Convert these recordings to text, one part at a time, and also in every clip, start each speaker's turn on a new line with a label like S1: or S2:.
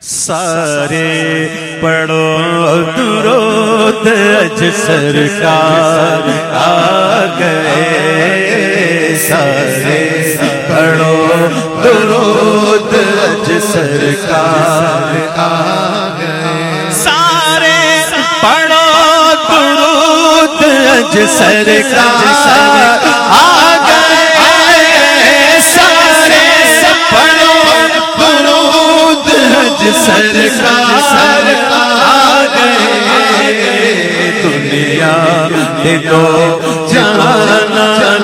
S1: سارے پڑھو درود اج سرکار آ گئے، سارے پڑھو درود اج سرکار آ گئے، سارے پڑھو درود اج سرکار آ گئے، سارے پڑھو درود اج سرکار آ گئے، دنیا دے دو جہان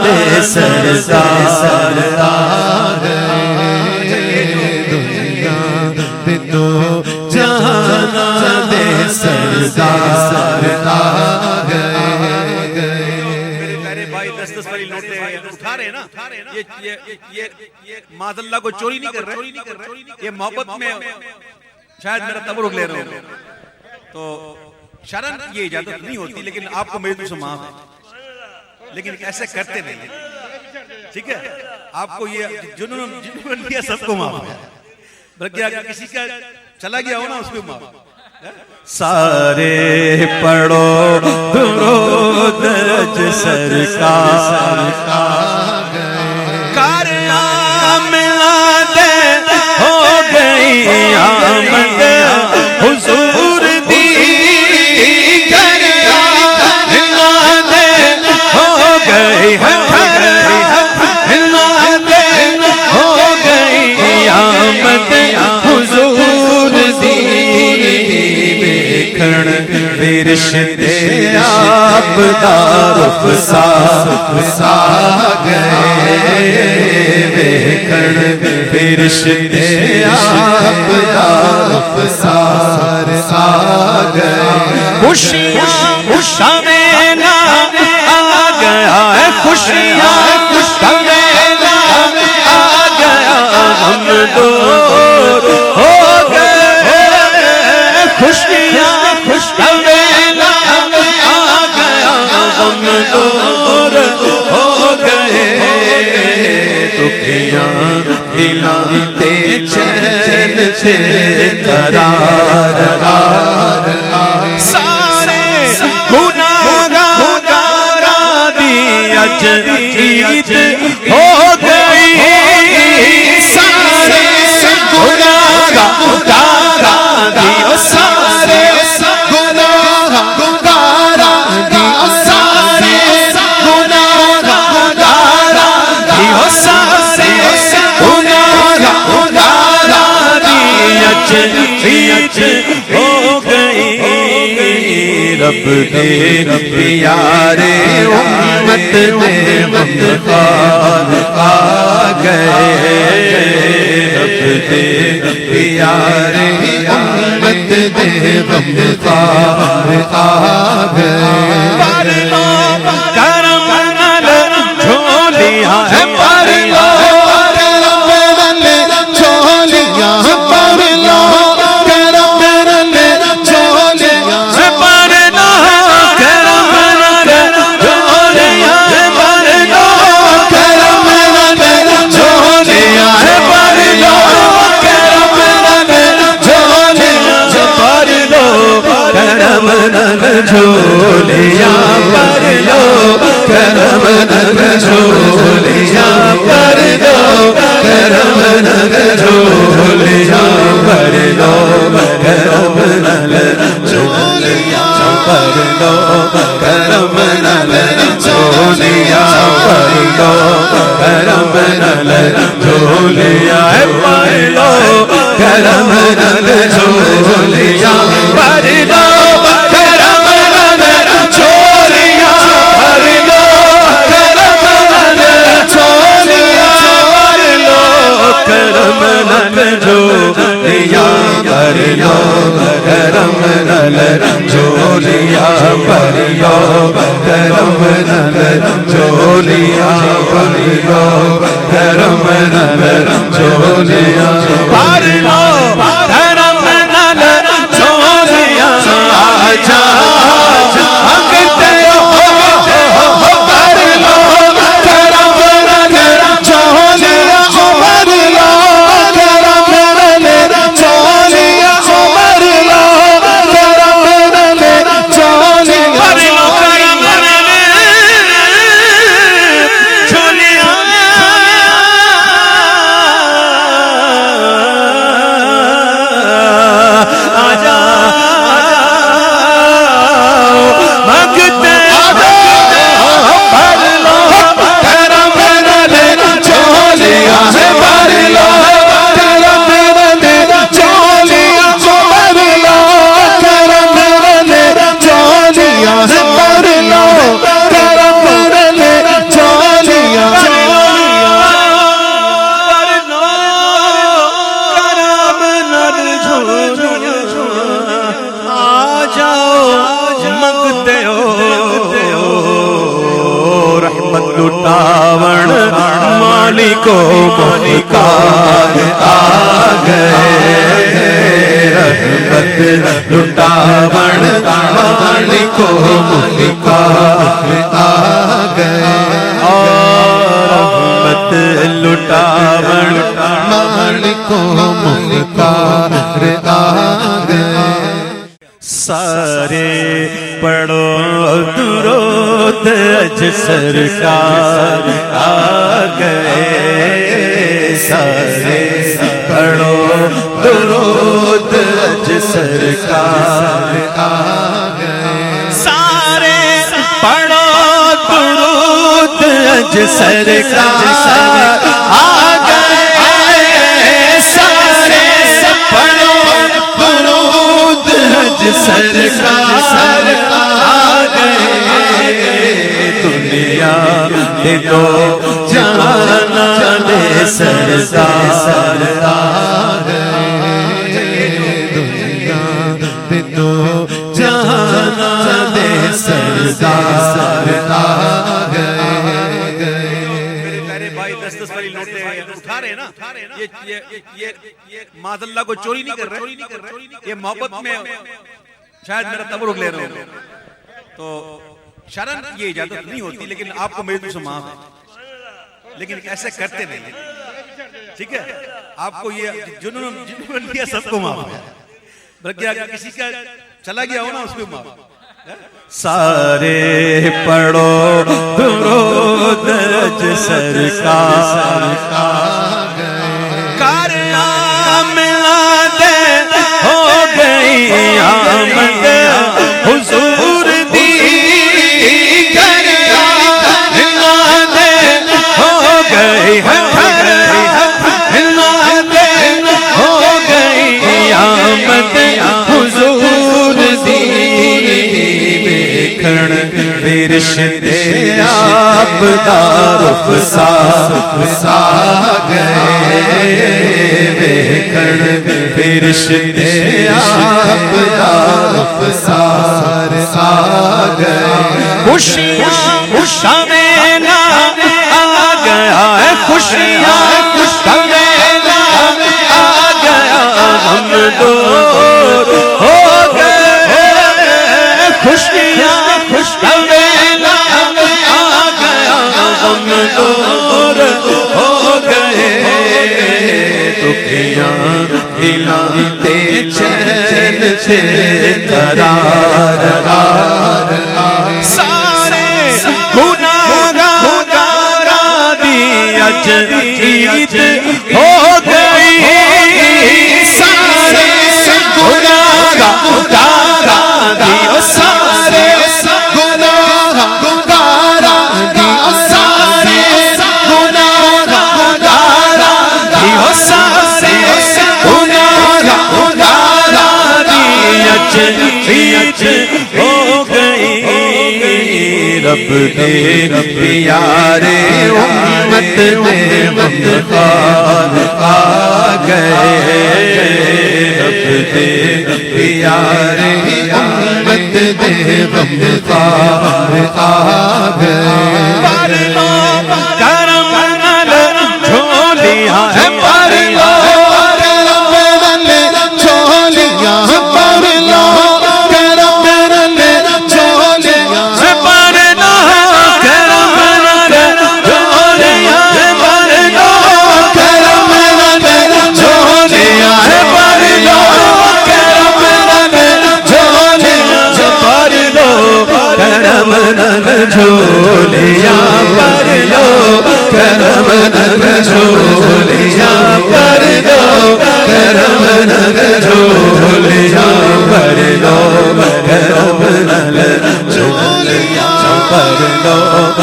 S1: دے سردار آ گئے، دنیا دے دو جہان دے سردار آ گئے۔
S2: میرے پیارے بھائی 10-10 والی نوٹیں اٹھا رہے ہیں نا، یہ معاذ اللہ کو چوری نہیں کر رہے، یہ محبت میں شاید میرا تبرک لے رہے ہوں، تو شرن یہ اجازت نہیں ہوتی، لیکن آپ کو میری طرف سے معاف ہے، لیکن ایسے کرتے نہیں، ٹھیک ہے؟ آپ کو یہ جنہوں نے لیا سب کو معاف ہے، بلکہ اگر کسی کا چلا گیا ہو نا اس کو معاف ہے۔
S1: سارے پڑھو درود اج سرکار آ گئے، کارآمد ہو گئی آمد حضور دی، کارآمد ہو گئی ہو گئی آمد حضور دی، رشتے آپ دارف سا گئے، ویکھن رشتے آپ دارف سا گئے، خوشیاں شمیلا آ گیا ہے، خوشیاں شمیلا آ گیا، ہم دور ہو گئے، خوشیاں شمیلا آ گیا، ہم دور ہو گئے، دکھیاں ہلاتے چین سے قرار سارے گناہگار دی اج عید ہو گئی، سارے گناہگار دی سارے ہو گئی، رب دے پیارے امت دے غمخوار آ گئے، رب دے پیارے امت دے غمخوار آ گئے، پر لو کرم نال جھولیاں ہے، پر لو کرم نال جھولیاں، پر لو جھولیاں پر لو، کرم نل جھولیاں پر لو، کرم نل جھولیاں پر لو، کرم نل جھولیاں پر لو، کرم نل جھولیاں پر لو، کرم نل جھولیاں پر لو، کرم نل جھولیاں پر لو، کرم نل جھولیاں پر لو، کرم نل جھولیاں پر لو، کرم نل جھولیاں پر لو، کرم نل جھولیاں پر لو، کرم نل جھولیاں آجا جھولیاں مالکو مختار آ گئے رحمت لٹاون مالکو مختار آ گئے رحمت لٹاون مالکو مختار آ گئے سارے پڑھو درود اج سرکار آ گئے سارے پڑھو درود اج سرکار آ گئے سارے پڑھو درود اج سرکار آ گئے سارے پڑھو درود اج سرکار آ گئے دنیا دے دو جہاں دے سردار آ گئے دنیا دے دو جہاں دے سردار آ گئے
S2: میرے پیارے بھائی 10 والی نوٹیں اٹھا رہے ہیں نا یہ معاذ اللہ کو چوری نہیں کر رہے یہ محبت میں شاید میرا تبرک لے رہے ہوں تو شرن یہ اجازت نہیں ہوتی لیکن آپ کو میری طرف سے معاف ہے لیکن ایسے کرتے نہیں ٹھیک ہے آپ کو یہ جنہوں نے کیا سب کو معاف ہے بلکہ اگر کسی کا چلا گیا ہو نا اس کو معاف
S1: سارے پڑھو درود اج سرکار آ گئے کار آمد ہو گئی آمد حضور دی کر آمد ہو گئی ہو گئی آمد حضور دی رشتے آپ دارف سا گئے دیکھن رشتے آپ دارف سا گئے خوشیاں شمینا آ گیا ہے خوشیاں شمینا آ گیا ہم دور ہو گئے خوشیاں شمینا آ گیا ہم دور ہو گئے دکھیاں دلاتے چین سے قرار سارے گناہگارا دی اج عید ہو گئی سارے گناہگارا دی سارے گناہگارا دی سارے گناہگارا دی سارے گناہگارا دی اج عید ہو گئی رب دے پیارے امت میں غمخوار آ گئے رب دے پیارے امت میں غمخوار آ گئے پر لو کرم نال جھولیاں پر لو کرم نال جھولیاں پر لو کرم نال جھولیاں پر لو کرم نال جھولیاں پر لو کرم نال جھولیاں پر لو کرم نال جھولیاں پر لو کرم نال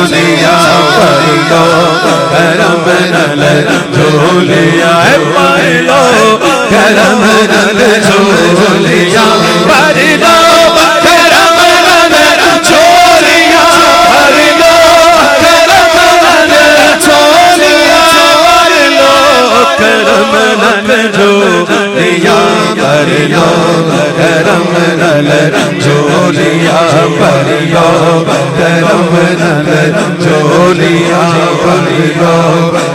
S1: جھولیاں پر لو کرم نال جھولیاں پر لو کرم نال جھولیاں پر لو کرم نال جھولیاں پر لو کرم نال جھولیاں پر لو کرم نال جھولیاں پر لو کرم نال جھولیاں پر لو کرم نال جھولیاں پر لو کرم نال جھولیاں پر لو کرم نال جھولیاں پر لو کرم نال جھولیاں پر لو کرم نال چولیاں بھر لو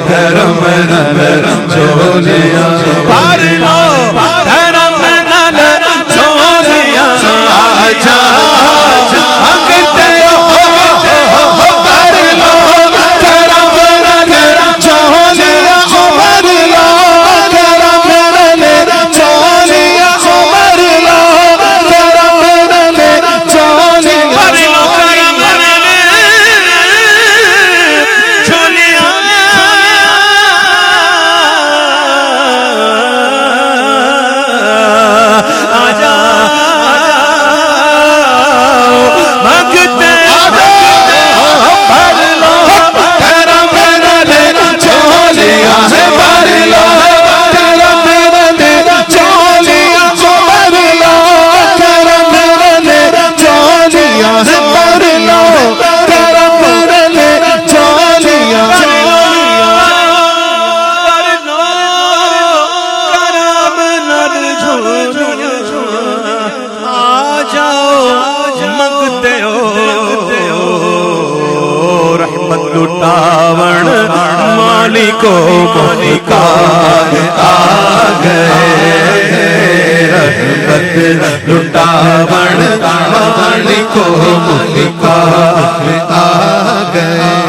S1: کرم نال چولیاں بھر لو کرم نال چولیاں آجا مانگتے ہو بھر لو کرم نال چولیاں بھر لو کرم نال چولیاں بھر لو کرم نال چولیاں بھر لو کرم نال چولیاں آجا مانگتے ہو بھر لو کرم نال چولیاں بھر لو کرم نال چولیاں بھر لو کرم نال چولیاں بھر لو کرم نال چولیاں بھر لو کرم نال چولیاں آ جاؤ منگتے ہو رحمت لٹاون مالکو مالکار آ گئے رحمت لٹاون مالکو مالکار آ گئے